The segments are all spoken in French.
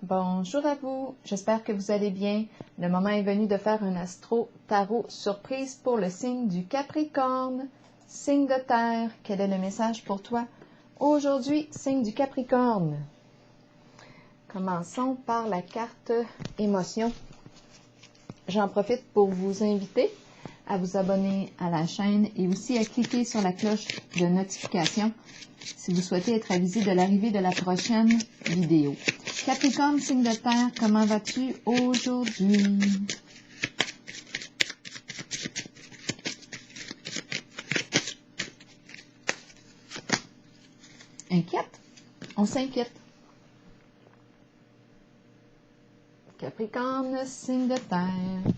Bonjour à vous, j'espère que vous allez bien. Le moment est venu de faire un astro-tarot surprise pour le signe du Capricorne. Signe de terre, quel est le message pour toi aujourd'hui, signe du Capricorne? Commençons par la carte émotion. J'en profite pour vous inviter à vous abonner à la chaîne et aussi à cliquer sur la cloche de notification si vous souhaitez être avisé de l'arrivée de la prochaine vidéo. Capricorne, signe de terre, comment vas-tu aujourd'hui? Inquiète? On s'inquiète. Capricorne, signe de terre.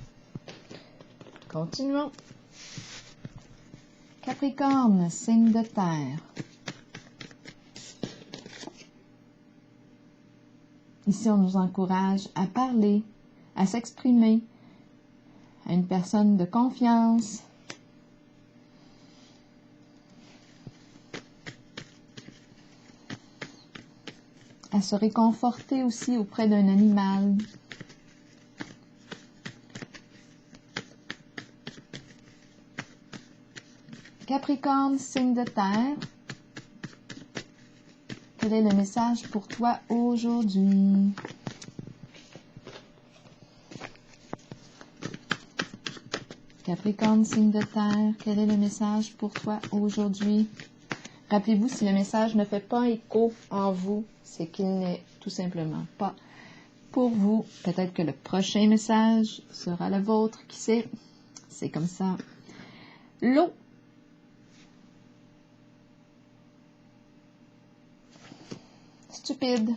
Continuons. Capricorne, signe de terre. Ici, on nous encourage à parler, à s'exprimer à une personne de confiance. À se réconforter aussi auprès d'un animal. Capricorne, signe de terre. Quel est le message pour toi aujourd'hui? Capricorne, signe de terre, quel est le message pour toi aujourd'hui? Rappelez-vous, si le message ne fait pas écho en vous, c'est qu'il n'est tout simplement pas pour vous. Peut-être que le prochain message sera le vôtre, qui sait? C'est comme ça. L'eau. Stupide.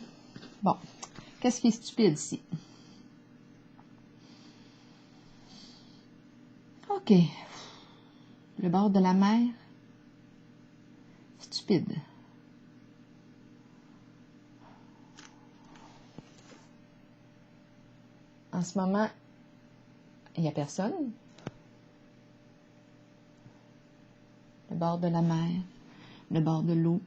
Bon, qu'est-ce qui est stupide ici? OK. Le bord de la mer. Stupide. En ce moment, il n'y a personne. Le bord de la mer, le bord de l'eau.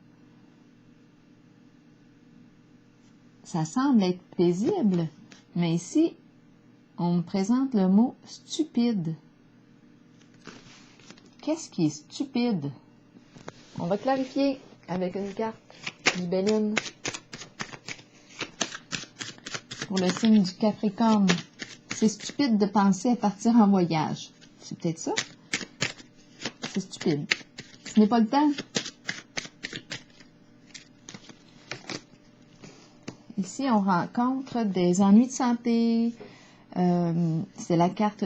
Ça semble être paisible, mais ici, on me présente le mot stupide. Qu'est-ce qui est stupide? On va clarifier avec une carte libelline. Pour le signe du Capricorne, c'est stupide de penser à partir en voyage. C'est peut-être ça? C'est stupide. Ce n'est pas le temps. Ici, on rencontre des ennuis de santé. C'est la carte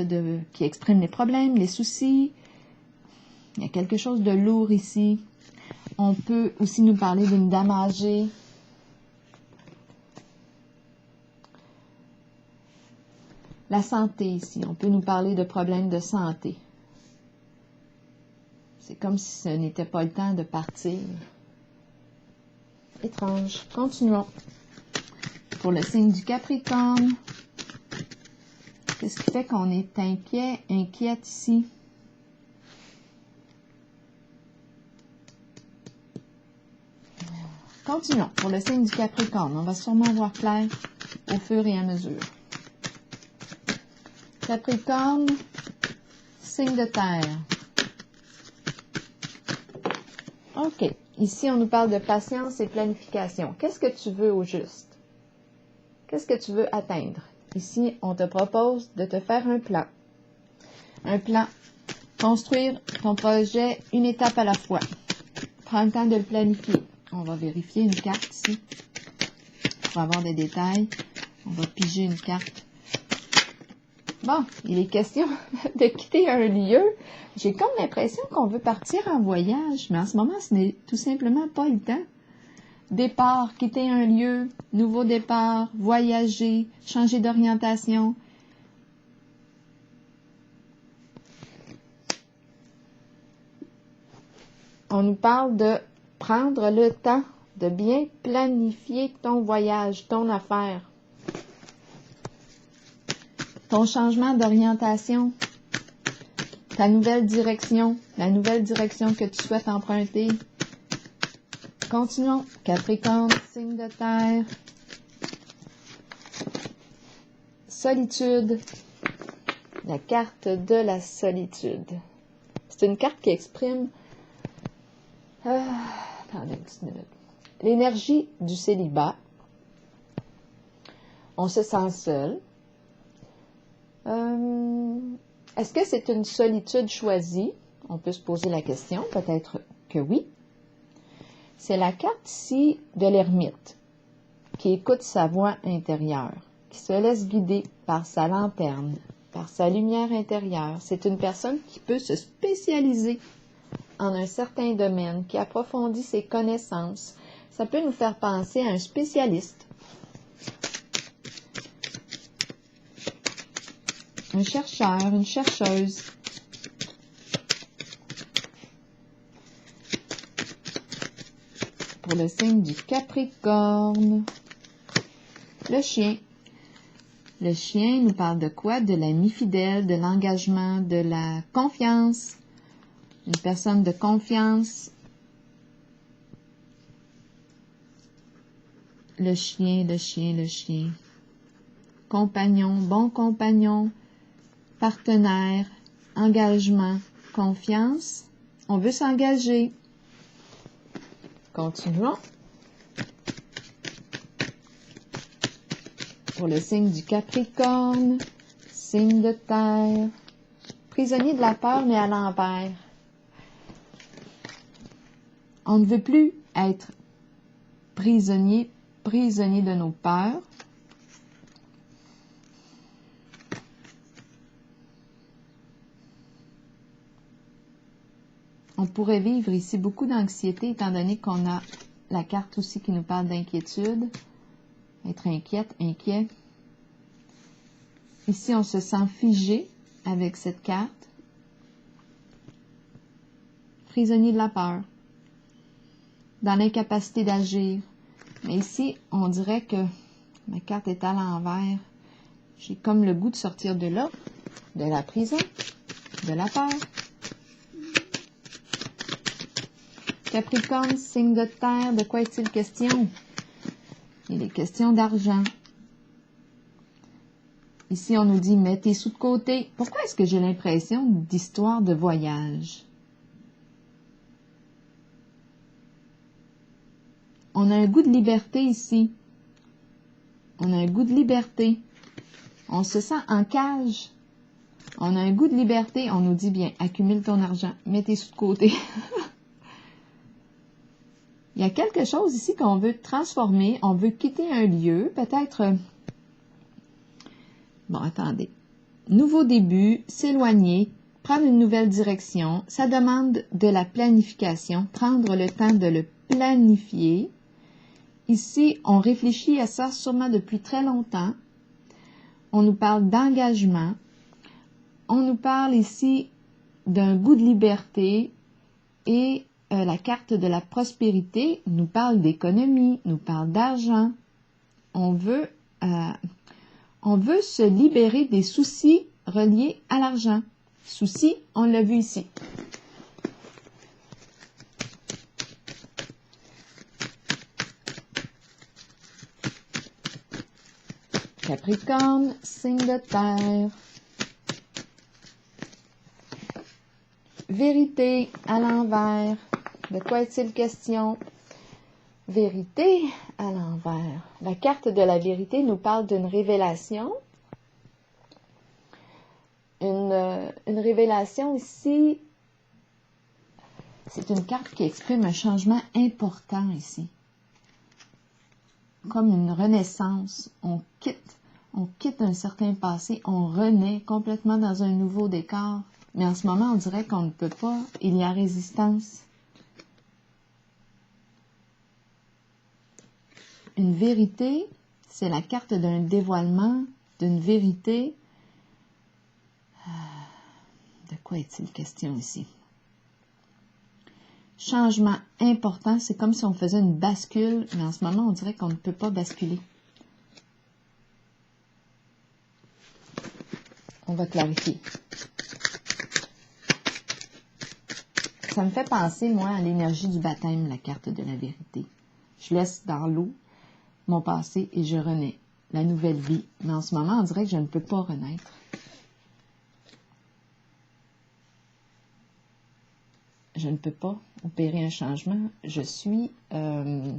qui exprime les problèmes, les soucis. Il y a quelque chose de lourd ici. On peut aussi nous parler d'une dame âgée. La santé ici. On peut nous parler de problèmes de santé. C'est comme si ce n'était pas le temps de partir. Étrange. Continuons. Pour le signe du Capricorne, qu'est-ce qui fait qu'on est inquiète ici? Continuons. Pour le signe du Capricorne, on va sûrement voir clair au fur et à mesure. Capricorne, signe de terre. OK. Ici, on nous parle de patience et planification. Qu'est-ce que tu veux au juste? Qu'est-ce que tu veux atteindre? Ici, on te propose de te faire un plan. Un plan. Construire ton projet une étape à la fois. Prends le temps de le planifier. On va vérifier une carte ici pour avoir des détails. On va piger une carte. Bon, il est question de quitter un lieu. J'ai comme l'impression qu'on veut partir en voyage, mais en ce moment, ce n'est tout simplement pas le temps. Départ, quitter un lieu, nouveau départ, voyager, changer d'orientation. On nous parle de prendre le temps de bien planifier ton voyage, ton affaire, ton changement d'orientation, ta nouvelle direction, la nouvelle direction que tu souhaites emprunter. Continuons. Capricorne, signe de terre. solitude. La carte de la solitude. C'est une carte qui exprime... attendez une petite minute. L'énergie du célibat. On se sent seul. Est-ce que c'est une solitude choisie? On peut se poser la question. Peut-être que oui. C'est la carte ici de l'ermite qui écoute sa voix intérieure, qui se laisse guider par sa lanterne, par sa lumière intérieure. C'est une personne qui peut se spécialiser en un certain domaine, qui approfondit ses connaissances. Ça peut nous faire penser à un spécialiste, un chercheur, une chercheuse. Pour le signe du Capricorne, le chien. Le chien nous parle de quoi? De l'ami fidèle, de l'engagement, de la confiance. Une personne de confiance. Le chien, le chien, le chien. Compagnon, bon compagnon, partenaire, engagement, confiance. On veut s'engager. Continuons. Pour le signe du Capricorne, signe de terre, prisonnier de la peur, mais à l'envers. On ne veut plus être prisonnier de nos peurs. On pourrait vivre ici beaucoup d'anxiété, étant donné qu'on a la carte aussi qui nous parle d'inquiétude. Être inquiète, inquiet. Ici, on se sent figé avec cette carte. Prisonnier de la peur. Dans l'incapacité d'agir. Mais ici, on dirait que ma carte est à l'envers. J'ai comme le goût de sortir de là, de la prison, de la peur. Capricorne, signe de terre, de quoi est-il question? Il est question d'argent. Ici, on nous dit, mets tes sous de côté. Pourquoi est-ce que j'ai l'impression d'histoire de voyage? On a un goût de liberté ici. On a un goût de liberté. On se sent en cage. On a un goût de liberté. On nous dit, bien, accumule ton argent. Mets tes sous de côté. Il y a quelque chose ici qu'on veut transformer. On veut quitter un lieu. Peut-être... Bon, attendez. Nouveau début, s'éloigner, prendre une nouvelle direction. Ça demande de la planification. Prendre le temps de le planifier. Ici, on réfléchit à ça sûrement depuis très longtemps. On nous parle d'engagement. On nous parle ici d'un goût de liberté et la carte de la prospérité nous parle d'économie, nous parle d'argent. On veut se libérer des soucis reliés à l'argent. Soucis, on l'a vu ici. Capricorne, signe de terre. Vérité à l'envers. De quoi est-il question? Vérité à l'envers. La carte de la vérité nous parle d'une révélation. Une révélation ici, c'est une carte qui exprime un changement important ici. Comme une renaissance. On quitte un certain passé, on renaît complètement dans un nouveau décor. Mais en ce moment, on dirait qu'on ne peut pas. Il y a résistance. Une vérité, c'est la carte d'un dévoilement, d'une vérité. De quoi est-il question ici? Changement important, c'est comme si on faisait une bascule, mais en ce moment, on dirait qu'on ne peut pas basculer. On va clarifier. Ça me fait penser, moi, à l'énergie du baptême, la carte de la vérité. Je laisse dans l'eau mon passé et je renais. la nouvelle vie. Mais en ce moment, on dirait que je ne peux pas renaître. Je ne peux pas opérer un changement. Je suis... il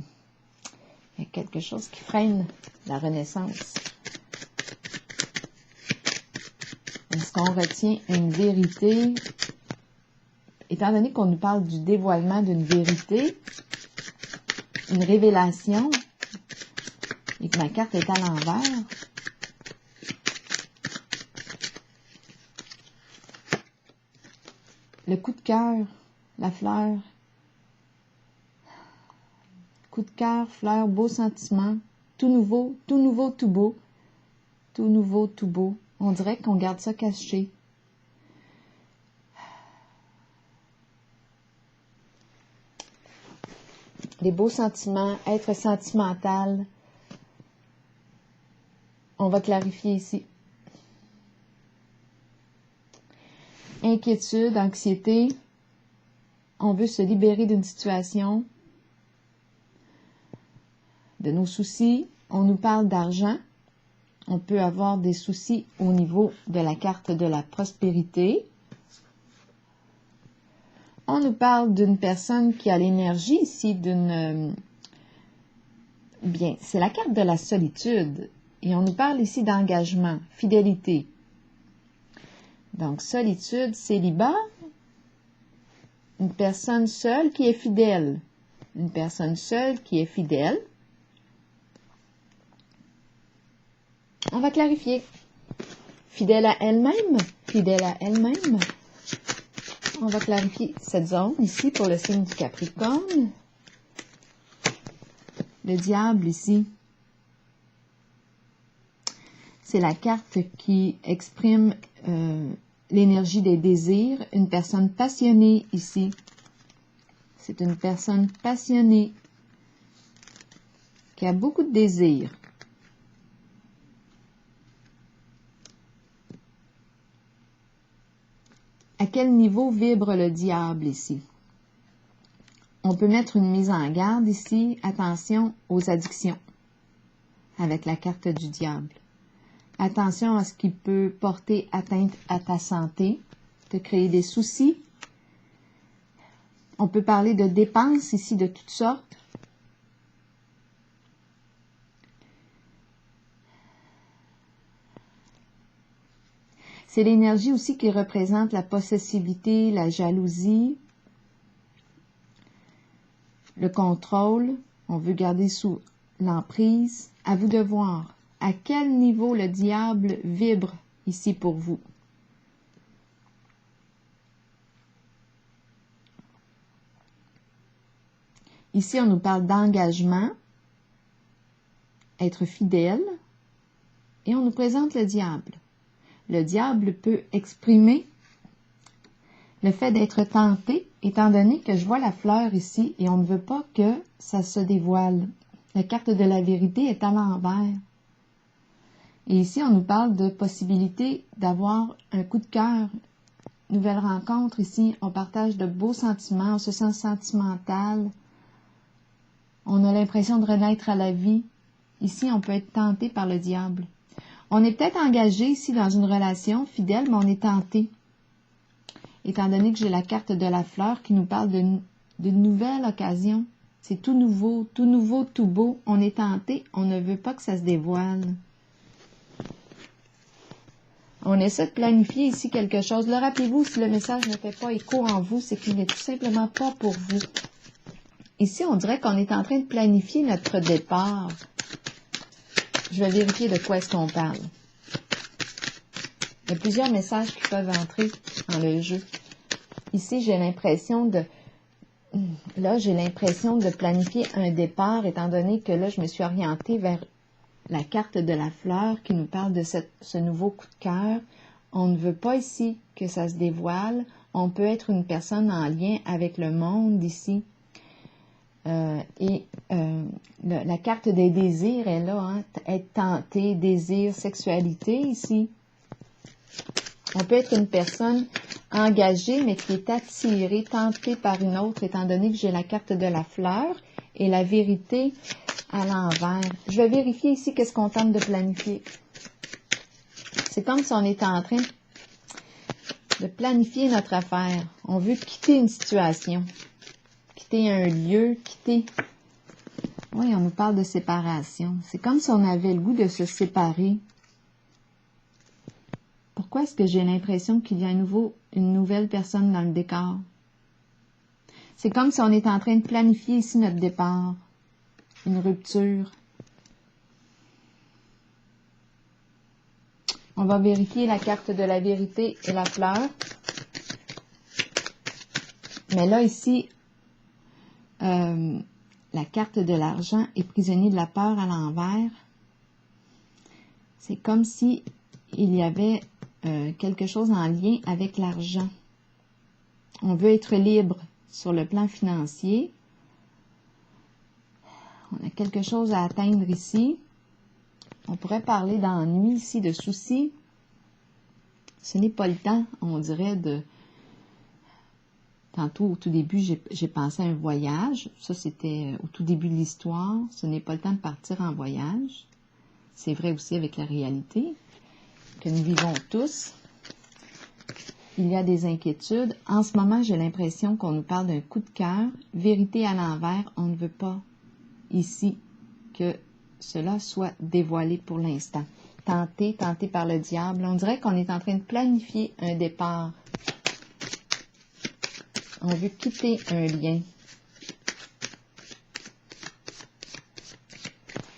y a quelque chose qui freine la renaissance. Est-ce qu'on retient une vérité? Étant donné qu'on nous parle du dévoilement d'une vérité, une révélation, et que ma carte est à l'envers, le coup de cœur, la fleur, coup de cœur, fleur, beau sentiment, tout nouveau, tout nouveau, tout beau, tout nouveau, tout beau. On dirait qu'on garde ça caché. Les beaux sentiments, être sentimental. On va clarifier ici. Inquiétude, anxiété. On veut se libérer d'une situation, de nos soucis. On nous parle d'argent. On peut avoir des soucis au niveau de la carte de la prospérité. On nous parle d'une personne qui a l'énergie ici d'une... Bien, c'est la carte de la solitude. Et on nous parle ici d'engagement, fidélité. Donc, solitude, célibat, une personne seule qui est fidèle. Une personne seule qui est fidèle. On va clarifier. Fidèle à elle-même, fidèle à elle-même. On va clarifier cette zone ici pour le signe du Capricorne. Le diable ici, c'est la carte qui exprime l'énergie des désirs. Une personne passionnée ici. C'est une personne passionnée qui a beaucoup de désirs. À quel niveau vibre le diable ici? On peut mettre une mise en garde ici. Attention aux addictions avec la carte du diable. Attention à ce qui peut porter atteinte à ta santé, te créer des soucis. On peut parler de dépenses ici de toutes sortes. C'est l'énergie aussi qui représente la possessivité, la jalousie, le contrôle. On veut garder sous l'emprise. À vous de voir à quel niveau le diable vibre ici pour vous. Ici, on nous parle d'engagement, être fidèle, et on nous présente le diable. Le diable peut exprimer le fait d'être tenté, étant donné que je vois la fleur ici, et on ne veut pas que ça se dévoile. La carte de la vérité est à l'envers. Et ici, on nous parle de possibilité d'avoir un coup de cœur, nouvelle rencontre. Ici, on partage de beaux sentiments, on se sent sentimental. On a l'impression de renaître à la vie. Ici, on peut être tenté par le diable. On est peut-être engagé ici dans une relation fidèle, mais on est tenté. Étant donné que j'ai la carte de la fleur qui nous parle d'une nouvelle occasion. C'est tout nouveau, tout beau. On est tenté, on ne veut pas que ça se dévoile. On essaie de planifier ici quelque chose. Le rappelez-vous, si le message ne fait pas écho en vous, c'est qu'il n'est tout simplement pas pour vous. Ici, on dirait qu'on est en train de planifier notre départ. Je vais vérifier de quoi est-ce qu'on parle. Il y a plusieurs messages qui peuvent entrer dans le jeu. Ici, j'ai l'impression de... Là, j'ai l'impression de planifier un départ, étant donné que là, je me suis orientée vers la carte de la fleur qui nous parle de ce nouveau coup de cœur. On ne veut pas ici que ça se dévoile. On peut être une personne en lien avec le monde ici. La carte des désirs est là, hein, être tenté, désir, sexualité ici. On peut être une personne engagée, mais qui est attirée, tentée par une autre, étant donné que j'ai la carte de la fleur et la vérité à l'envers. Je vais vérifier ici qu'est-ce qu'on tente de planifier. C'est comme si on était en train de planifier notre affaire. On veut quitter une situation, quitter un lieu, quitter... Oui, on nous parle de séparation. C'est comme si on avait le goût de se séparer. Pourquoi est-ce que j'ai l'impression qu'il y a une nouvelle personne dans le décor? C'est comme si on était en train de planifier ici notre départ, une rupture. On va vérifier la carte de la vérité et la fleur. Mais là, ici, la carte de l'argent est prisonnier de la peur à l'envers. C'est comme si il y avait quelque chose en lien avec l'argent. On veut être libre sur le plan financier. On a quelque chose à atteindre ici. On pourrait parler d'ennui ici, de soucis. Ce n'est pas le temps, on dirait, de... Tantôt, au tout début, j'ai pensé à un voyage. Ça, c'était au tout début de l'histoire. Ce n'est pas le temps de partir en voyage. C'est vrai aussi avec la réalité que nous vivons tous. Il y a des inquiétudes. En ce moment, j'ai l'impression qu'on nous parle d'un coup de cœur. Vérité à l'envers, on ne veut pas ici que cela soit dévoilé pour l'instant. Tenté par le diable. On dirait qu'on est en train de planifier un départ. On veut quitter un lien.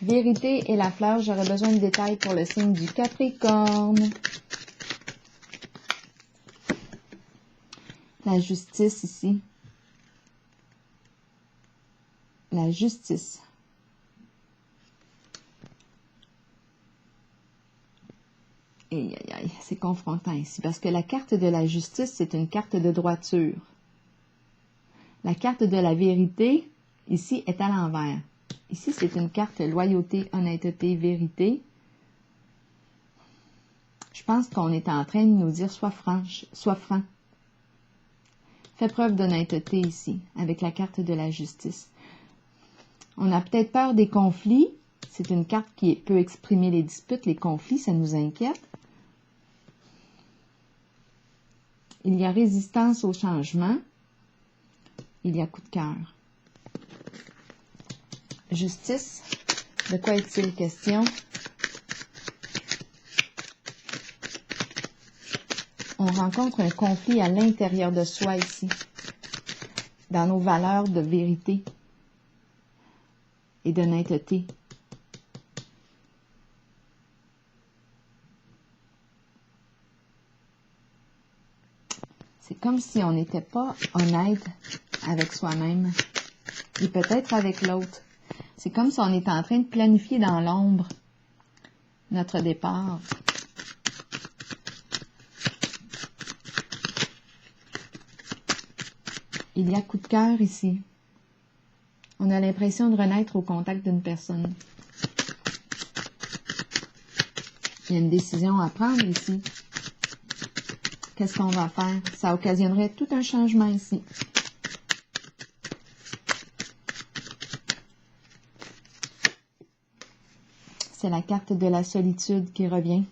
Vérité et la fleur, j'aurais besoin de détails pour le signe du Capricorne. La justice ici. La justice. Aïe, aïe, aïe, c'est confrontant ici, parce que la carte de la justice, c'est une carte de droiture. La carte de la vérité, ici, est à l'envers. Ici, c'est une carte loyauté, honnêteté, vérité. Je pense qu'on est en train de nous dire sois franche, sois franc. Fais preuve d'honnêteté ici, avec la carte de la justice. On a peut-être peur des conflits. C'est une carte qui peut exprimer les disputes, les conflits, ça nous inquiète. Il y a résistance au changement. Il y a coup de cœur. Justice. De quoi est-il question? On rencontre un conflit à l'intérieur de soi ici, dans nos valeurs de vérité et d'honnêteté. C'est comme si on n'était pas honnête avec soi-même et peut-être avec l'autre. C'est comme si on était en train de planifier dans l'ombre notre départ. Il y a coup de cœur ici. On a l'impression de renaître au contact d'une personne. Il y a une décision à prendre ici. Qu'est-ce qu'on va faire? Ça occasionnerait tout un changement ici. C'est la carte de la solitude qui revient.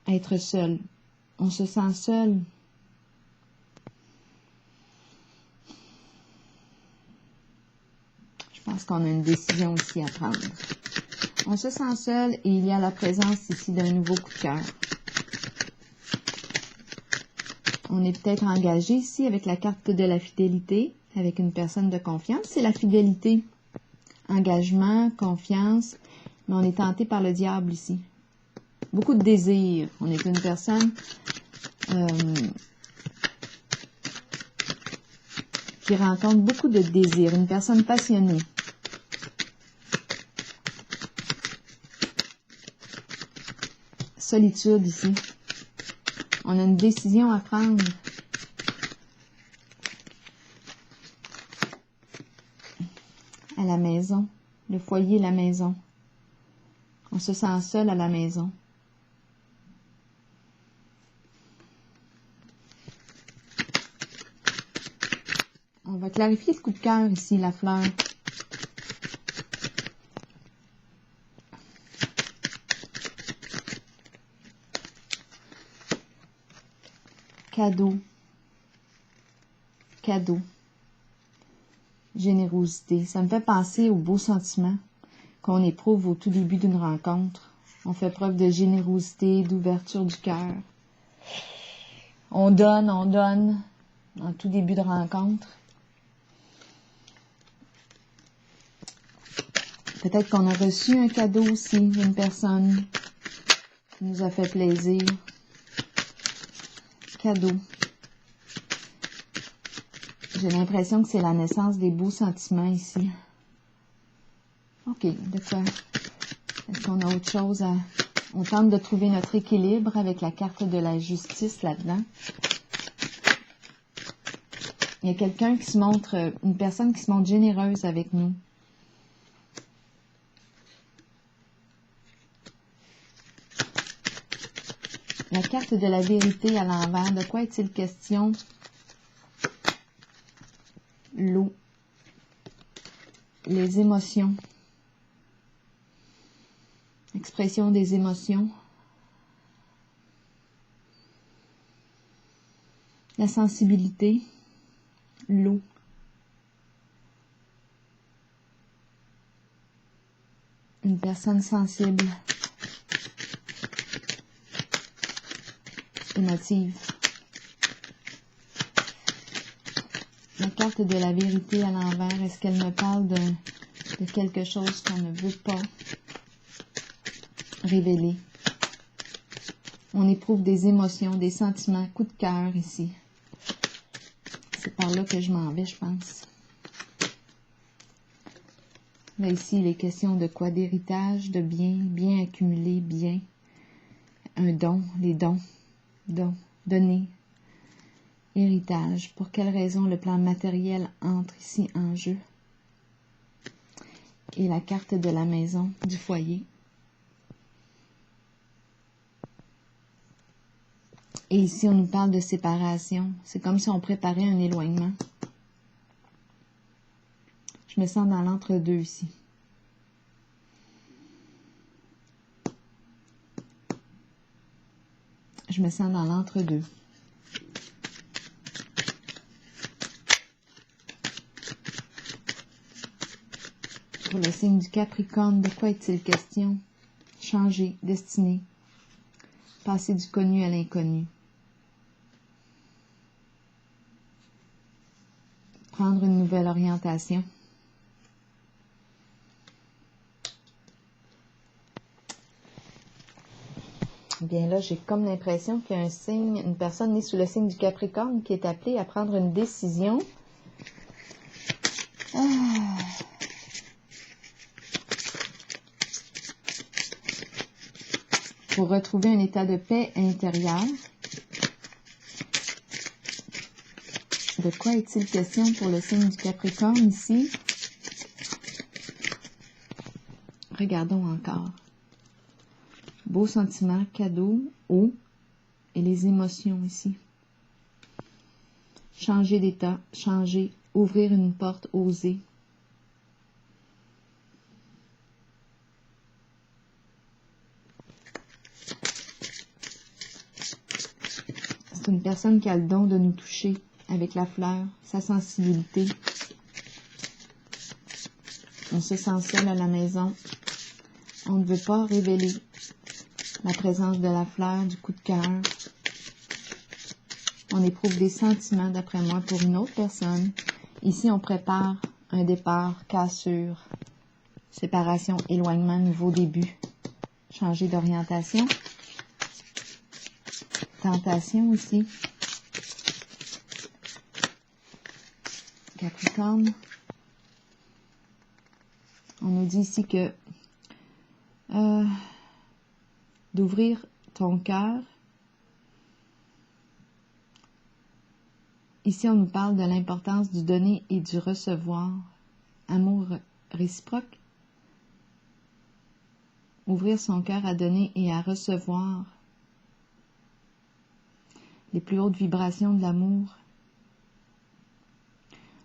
Être seul. On se sent seul. Je pense qu'on a une décision ici à prendre. On se sent seul et il y a la présence ici d'un nouveau coup de cœur. On est peut-être engagé ici avec la carte de la fidélité, avec une personne de confiance. C'est la fidélité. Engagement, confiance, mais on est tenté par le diable ici. Beaucoup de désir. On est une personne qui rencontre beaucoup de désir, une personne passionnée. Solitude ici. On a une décision à prendre. À la maison, le foyer, la maison. On se sent seul à la maison. On va clarifier le coup de cœur ici, la fleur. Cadeau. Cadeau. Générosité. Ça me fait penser aux beaux sentiments qu'on éprouve au tout début d'une rencontre. On fait preuve de générosité, d'ouverture du cœur. On donne en tout début de rencontre. Peut-être qu'on a reçu un cadeau aussi d'une personne qui nous a fait plaisir. Cadeau. J'ai l'impression que c'est la naissance des beaux sentiments ici. OK, de quoi? Est-ce qu'on a autre chose à... On tente de trouver notre équilibre avec la carte de la justice là-dedans. Il y a quelqu'un qui se montre, une personne qui se montre généreuse avec nous. La carte de la vérité à l'envers, de quoi est-il question? L'eau. Les émotions. Expression des émotions. La sensibilité. L'eau. Une personne sensible. Émotive. La carte de la vérité à l'envers, est-ce qu'elle me parle de quelque chose qu'on ne veut pas révéler? On éprouve des émotions, des sentiments, coup de cœur ici. C'est par là que je m'en vais, je pense. Là, ici, il est question de quoi? D'héritage, de bien, bien accumulé, bien. Un don, les dons, donner. Héritage. Pour quelle raison le plan matériel entre ici en jeu? Et la carte de la maison, du foyer. Et ici, on nous parle de séparation. C'est comme si on préparait un éloignement. Je me sens dans l'entre-deux ici. Je me sens dans l'entre-deux. Pour le signe du Capricorne, de quoi est-il question? Changer, destinée. Passer du connu à l'inconnu. Prendre une nouvelle orientation. Bien là, j'ai comme l'impression qu'il y a un signe, une personne née sous le signe du Capricorne qui est appelée à prendre une décision. Pour retrouver un état de paix intérieure. De quoi est-il question pour le signe du Capricorne ici? Regardons encore. Beaux sentiments, cadeaux, eau et les émotions ici. Changer d'état, changer, ouvrir une porte, oser. C'est une personne qui a le don de nous toucher avec la fleur, sa sensibilité. On se sent seul à la maison. On ne veut pas révéler la présence de la fleur, du coup de cœur. On éprouve des sentiments, d'après moi, pour une autre personne. Ici, on prépare un départ, cassure, séparation, éloignement, nouveau début. Changer d'orientation. Tentation aussi. Capricorne. On nous dit ici que d'ouvrir ton cœur. Ici, on nous parle de l'importance du donner et du recevoir. Amour réciproque. Ouvrir son cœur à donner et à recevoir les plus hautes vibrations de l'amour.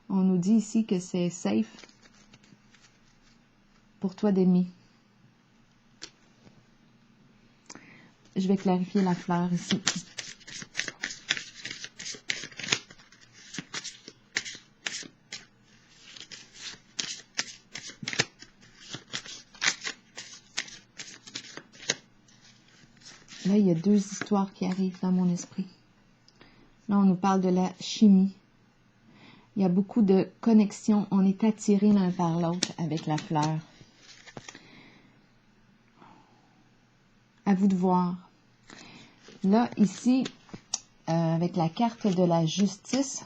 On nous dit ici que c'est safe pour toi d'aimer. Je vais clarifier la fleur ici. Là, il y a deux histoires qui arrivent dans mon esprit. Là, on nous parle de la chimie. Il y a beaucoup de connexions. On est attirés l'un par l'autre avec la fleur. À vous de voir. Là, ici, avec la carte de la justice,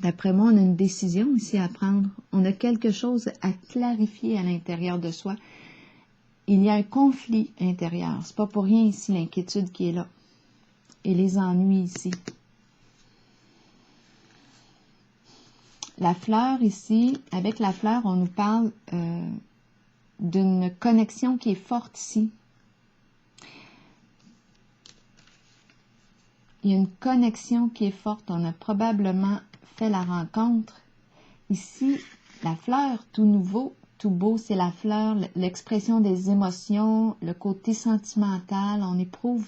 d'après moi, on a une décision ici à prendre. On a quelque chose à clarifier à l'intérieur de soi. Il y a un conflit intérieur. C'est pas pour rien ici l'inquiétude qui est là. Et les ennuis ici. La fleur ici, avec la fleur, on nous parle d'une connexion qui est forte ici. Il y a une connexion qui est forte. On a probablement fait la rencontre. Ici, la fleur, tout nouveau, tout beau, c'est la fleur, l'expression des émotions, le côté sentimental. On éprouve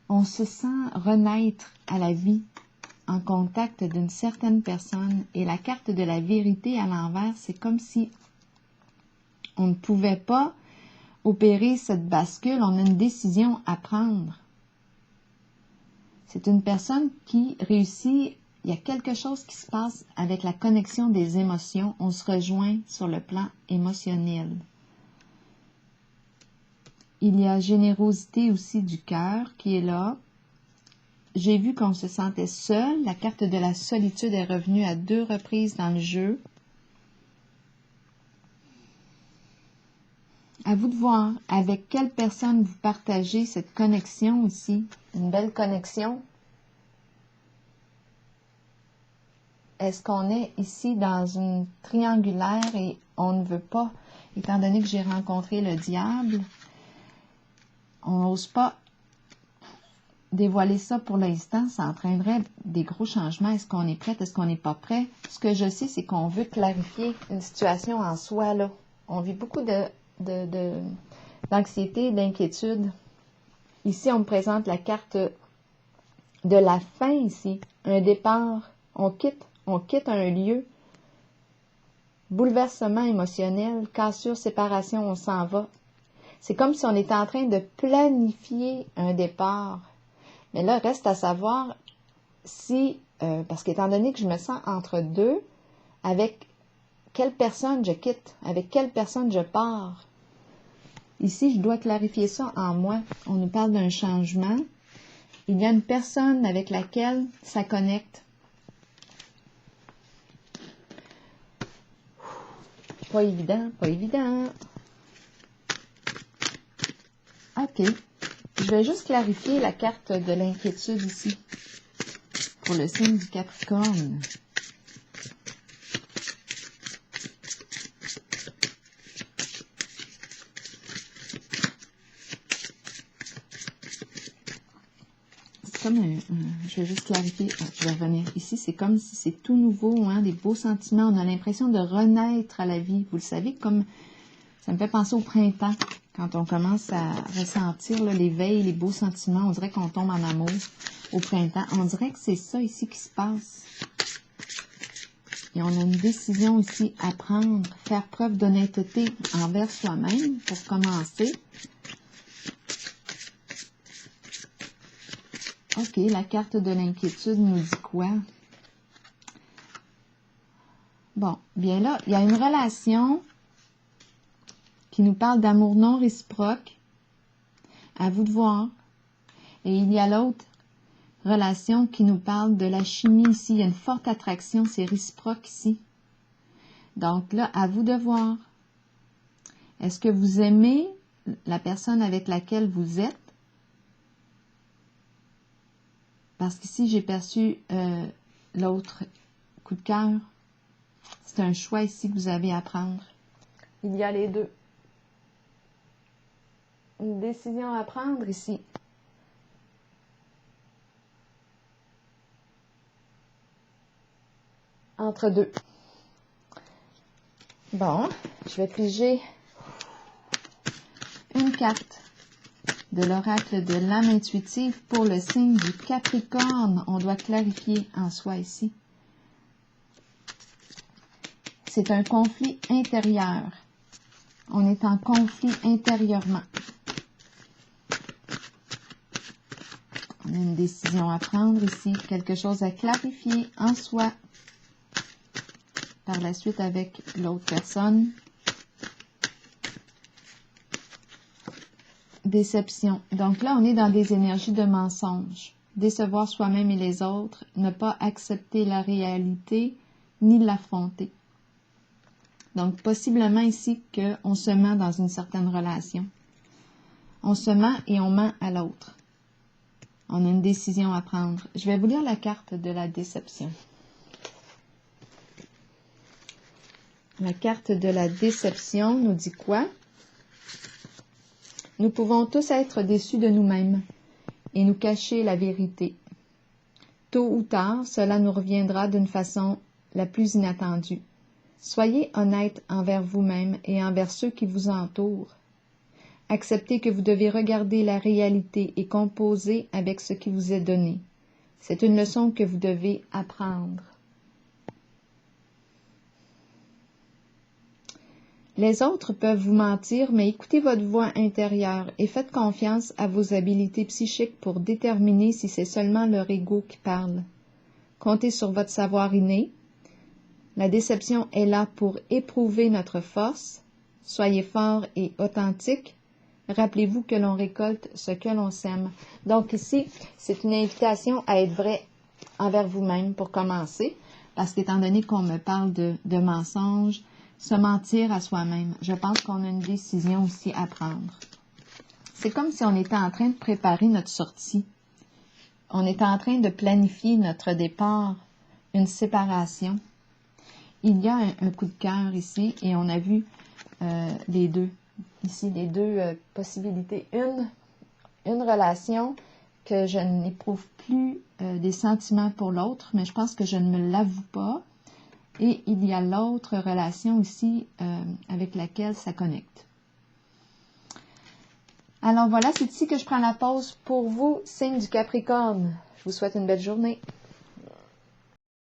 on se sent renaître à la vie en contact d'une certaine personne. Et la carte de la vérité à l'envers, c'est comme si on ne pouvait pas opérer cette bascule. On a une décision à prendre. C'est une personne qui réussit. Il y a quelque chose qui se passe avec la connexion des émotions. On se rejoint sur le plan émotionnel. Il y a générosité aussi du cœur qui est là. J'ai vu qu'on se sentait seul. La carte de la solitude est revenue à 2 reprises dans le jeu. À vous de voir avec quelle personne vous partagez cette connexion ici. Une belle connexion. Est-ce qu'on est ici dans une triangulaire et on ne veut pas, étant donné que j'ai rencontré le diable, on n'ose pas dévoiler ça pour l'instant, ça entraînerait des gros changements. Est-ce qu'on est prêt? Est-ce qu'on n'est pas prêt? Ce que je sais, c'est qu'on veut clarifier une situation en soi, là. On vit beaucoup d'anxiété, d'inquiétude. Ici, on me présente la carte de la fin, ici. Un départ. On quitte un lieu. Bouleversement émotionnel, cassure, séparation, on s'en va. C'est comme si on était en train de planifier un départ. Mais là, reste à savoir si, parce qu'étant donné que je me sens entre deux, avec quelle personne je quitte, avec quelle personne je pars. Ici, je dois clarifier ça en moi. On nous parle d'un changement. Il y a une personne avec laquelle ça connecte. Pas évident, pas évident. OK. Je vais juste clarifier la carte de l'inquiétude ici. Pour le signe du Capricorne. C'est comme je vais juste clarifier. Je vais revenir ici. C'est comme si c'est tout nouveau, hein, des beaux sentiments. On a l'impression de renaître à la vie. Vous le savez, comme ça me fait penser au printemps. Quand on commence à ressentir là, l'éveil, les beaux sentiments, on dirait qu'on tombe en amour au printemps. On dirait que c'est ça ici qui se passe. Et on a une décision ici à prendre, faire preuve d'honnêteté envers soi-même pour commencer. OK, la carte de l'inquiétude nous dit quoi? Bon, bien là, il y a une relation qui nous parle d'amour non réciproque. À vous de voir. Et il y a l'autre relation qui nous parle de la chimie ici. Il y a une forte attraction, c'est réciproque ici. Donc là, à vous de voir. Est-ce que vous aimez la personne avec laquelle vous êtes? Parce qu'ici, j'ai perçu l'autre coup de cœur. C'est un choix ici que vous avez à prendre. Il y a les deux. Une décision à prendre ici. entre deux. Bon, je vais piger une carte de l'oracle de l'âme intuitive pour le signe du Capricorne. On doit clarifier en soi ici. C'est un conflit intérieur. On est en conflit intérieurement. On a une décision à prendre ici, quelque chose à clarifier en soi. Par la suite avec l'autre personne. Déception. Donc là, on est dans des énergies de mensonge. Décevoir soi-même et les autres, ne pas accepter la réalité, ni l'affronter. Donc, possiblement ici qu'on se ment dans une certaine relation. On se ment et on ment à l'autre. On a une décision à prendre. Je vais vous lire la carte de la déception. La carte de la déception nous dit quoi? Nous pouvons tous être déçus de nous-mêmes et nous cacher la vérité. Tôt ou tard, cela nous reviendra d'une façon la plus inattendue. Soyez honnête envers vous-même et envers ceux qui vous entourent. Acceptez que vous devez regarder la réalité et composer avec ce qui vous est donné. C'est une leçon que vous devez apprendre. Les autres peuvent vous mentir, mais écoutez votre voix intérieure et faites confiance à vos habiletés psychiques pour déterminer si c'est seulement leur ego qui parle. Comptez sur votre savoir inné. La déception est là pour éprouver notre force. Soyez fort et authentique. Rappelez-vous que l'on récolte ce que l'on sème. Donc ici, c'est une invitation à être vrai envers vous-même pour commencer, parce qu'étant donné qu'on me parle de mensonges, se mentir à soi-même, je pense qu'on a une décision aussi à prendre. C'est comme si on était en train de préparer notre sortie. On est en train de planifier notre départ, une séparation. Il y a un coup de cœur ici et on a vu les deux. Ici, les deux possibilités. Une relation que je n'éprouve plus des sentiments pour l'autre, mais je pense que je ne me l'avoue pas. Et il y a l'autre relation aussi avec laquelle ça connecte. Alors voilà, c'est ici que je prends la pause pour vous, signe du Capricorne. Je vous souhaite une belle journée.